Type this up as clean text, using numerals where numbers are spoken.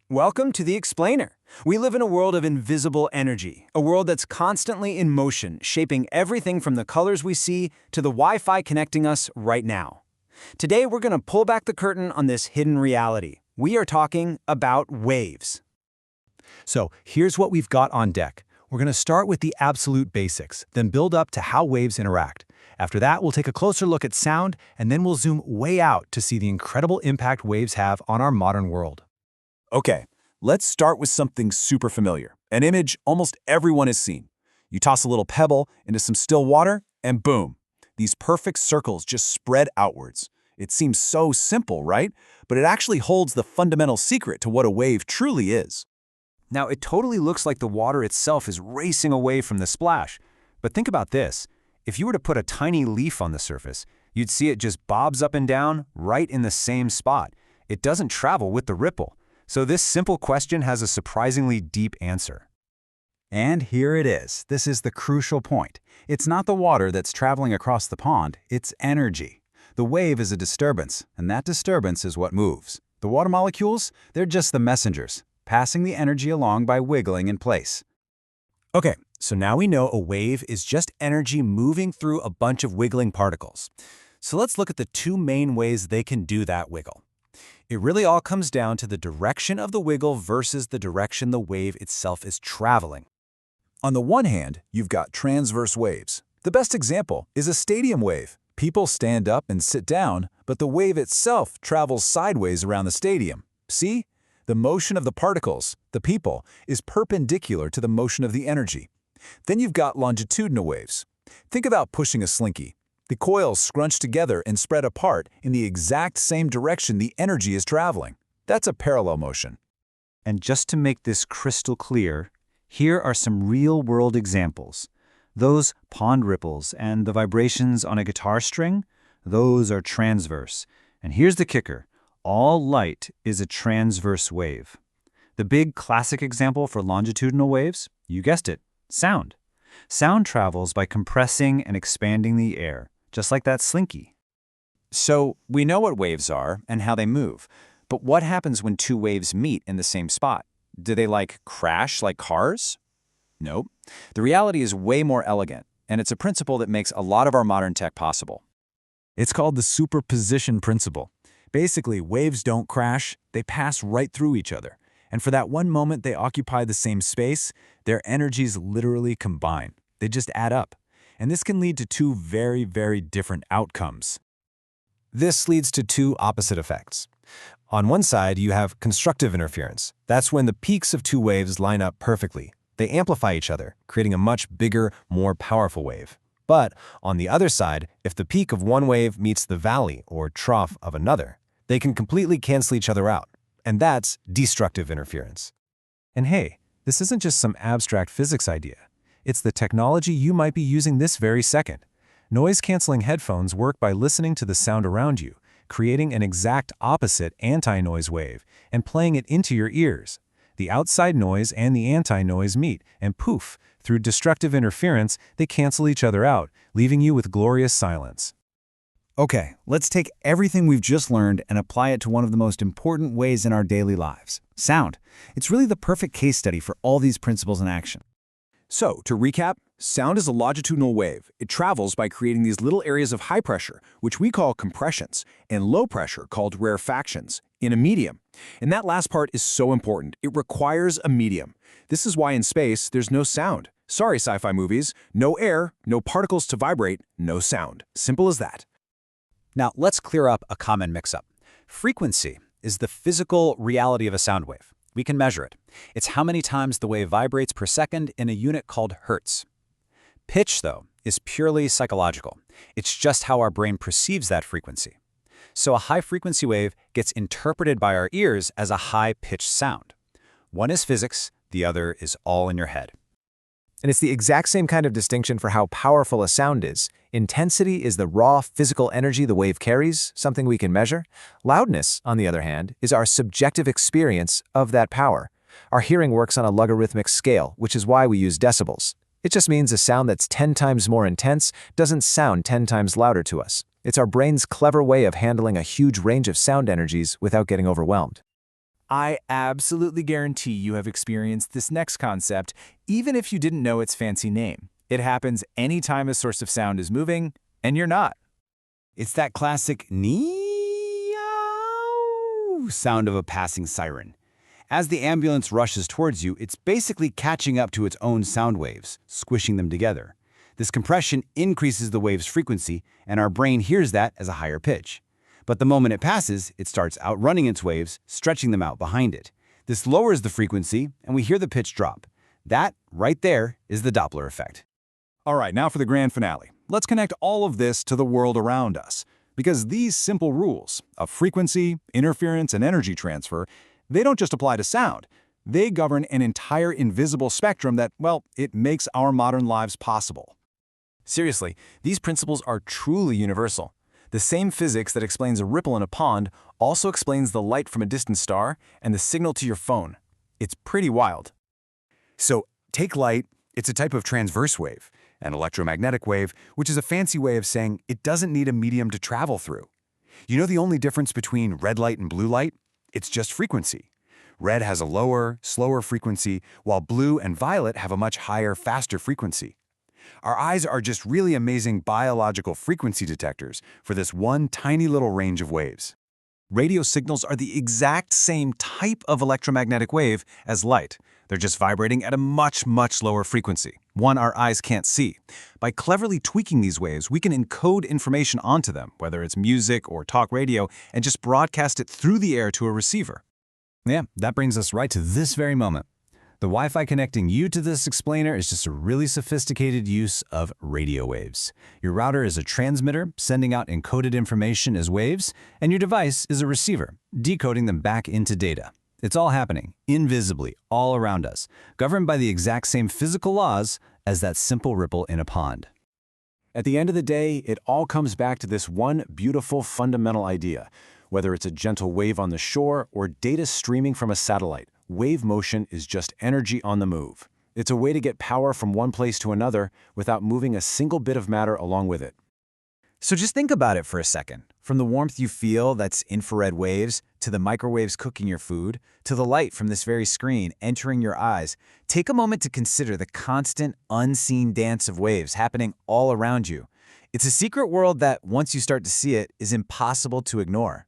Welcome to The Explainer. We live in a world of invisible energy, a world that's constantly in motion, shaping everything from the colors we see to the Wi-Fi connecting us right now. Today, we're going to pull back the curtain on this hidden reality. We are talking about waves. So here's what we've got on deck. We're going to start with the absolute basics, then build up to how waves interact. After that, we'll take a closer look at sound, and then we'll zoom way out to see the incredible impact waves have on our modern world. Okay, let's start with something super familiar, an image almost everyone has seen. You toss a little pebble into some still water, and boom, these perfect circles just spread outwards. It seems so simple, right? But it actually holds the fundamental secret to what a wave truly is. Now, it totally looks like the water itself is racing away from the splash. But think about this. If you were to put a tiny leaf on the surface, you'd see it just bobs up and down right in the same spot. It doesn't travel with the ripple. So this simple question has a surprisingly deep answer. And here it is. This is the crucial point. It's not the water that's traveling across the pond, it's energy. The wave is a disturbance, and that disturbance is what moves. The water molecules, they're just the messengers, passing the energy along by wiggling in place. Okay, so now we know a wave is just energy moving through a bunch of wiggling particles. So let's look at the two main ways they can do that wiggle. It really all comes down to the direction of the wiggle versus the direction the wave itself is traveling. On the one hand, you've got transverse waves. The best example is a stadium wave. People stand up and sit down, but the wave itself travels sideways around the stadium. See? The motion of the particles, the people, is perpendicular to the motion of the energy. Then you've got longitudinal waves. Think about pushing a slinky. The coils scrunch together and spread apart in the exact same direction the energy is traveling. That's a parallel motion. And just to make this crystal clear, here are some real-world examples. Those pond ripples and the vibrations on a guitar string, those are transverse. And here's the kicker. All light is a transverse wave. The big classic example for longitudinal waves, you guessed it, sound. Sound travels by compressing and expanding the air, just like that slinky. So we know what waves are and how they move, but what happens when two waves meet in the same spot? Do they crash like cars? Nope. The reality is way more elegant, and it's a principle that makes a lot of our modern tech possible. It's called the superposition principle. Basically, waves don't crash, they pass right through each other. And for that one moment they occupy the same space, their energies literally combine. They just add up. And this can lead to two very, very different outcomes. This leads to two opposite effects. On one side, you have constructive interference. That's when the peaks of two waves line up perfectly. They amplify each other, creating a much bigger, more powerful wave. But on the other side, if the peak of one wave meets the valley or trough of another, they can completely cancel each other out. And that's destructive interference. And hey, this isn't just some abstract physics idea. It's the technology you might be using this very second. Noise-canceling headphones work by listening to the sound around you, creating an exact opposite anti-noise wave, and playing it into your ears. The outside noise and the anti-noise meet, and poof, through destructive interference, they cancel each other out, leaving you with glorious silence. Okay, let's take everything we've just learned and apply it to one of the most important ways in our daily lives, sound. It's really the perfect case study for all these principles in action. So, to recap, sound is a longitudinal wave. It travels by creating these little areas of high pressure, which we call compressions, and low pressure, called rarefactions, in a medium. And that last part is so important. It requires a medium. This is why in space, there's no sound. Sorry, sci-fi movies. No air, no particles to vibrate, no sound. Simple as that. Now, let's clear up a common mix-up. Frequency is the physical reality of a sound wave. We can measure it. It's how many times the wave vibrates per second in a unit called hertz. Pitch, though, is purely psychological. It's just how our brain perceives that frequency. So a high-frequency wave gets interpreted by our ears as a high-pitched sound. One is physics, the other is all in your head. And it's the exact same kind of distinction for how powerful a sound is. Intensity is the raw physical energy the wave carries, something we can measure. Loudness, on the other hand, is our subjective experience of that power. Our hearing works on a logarithmic scale, which is why we use decibels. It just means a sound that's 10 times more intense doesn't sound 10 times louder to us. It's our brain's clever way of handling a huge range of sound energies without getting overwhelmed. I absolutely guarantee you have experienced this next concept, even if you didn't know its fancy name. It happens anytime a source of sound is moving, and you're not. It's that classic meow sound of a passing siren. As the ambulance rushes towards you, it's basically catching up to its own sound waves, squishing them together. This compression increases the wave's frequency, and our brain hears that as a higher pitch. But the moment it passes, it starts outrunning its waves, stretching them out behind it. This lowers the frequency, and we hear the pitch drop. That, right there, is the Doppler effect. All right, now for the grand finale. Let's connect all of this to the world around us. Because these simple rules of frequency, interference, and energy transfer, they don't just apply to sound. They govern an entire invisible spectrum that, well, it makes our modern lives possible. Seriously, these principles are truly universal. The same physics that explains a ripple in a pond also explains the light from a distant star and the signal to your phone. It's pretty wild. So, take light. It's a type of transverse wave, an electromagnetic wave, which is a fancy way of saying it doesn't need a medium to travel through. You know the only difference between red light and blue light? It's just frequency. Red has a lower, slower frequency, while blue and violet have a much higher, faster frequency. Our eyes are just really amazing biological frequency detectors for this one tiny little range of waves. Radio signals are the exact same type of electromagnetic wave as light. They're just vibrating at a much, much lower frequency, one our eyes can't see. By cleverly tweaking these waves, we can encode information onto them, whether it's music or talk radio, and just broadcast it through the air to a receiver. Yeah, that brings us right to this very moment. The Wi-Fi connecting you to this explainer is just a really sophisticated use of radio waves. Your router is a transmitter, sending out encoded information as waves, and your device is a receiver, decoding them back into data. It's all happening, invisibly, all around us, governed by the exact same physical laws as that simple ripple in a pond. At the end of the day, it all comes back to this one beautiful fundamental idea. Whether it's a gentle wave on the shore or data streaming from a satellite, wave motion is just energy on the move. It's a way to get power from one place to another without moving a single bit of matter along with it. So just think about it for a second. From the warmth you feel, that's infrared waves, to the microwaves cooking your food, to the light from this very screen entering your eyes, take a moment to consider the constant, unseen dance of waves happening all around you. It's a secret world that, once you start to see it, is impossible to ignore.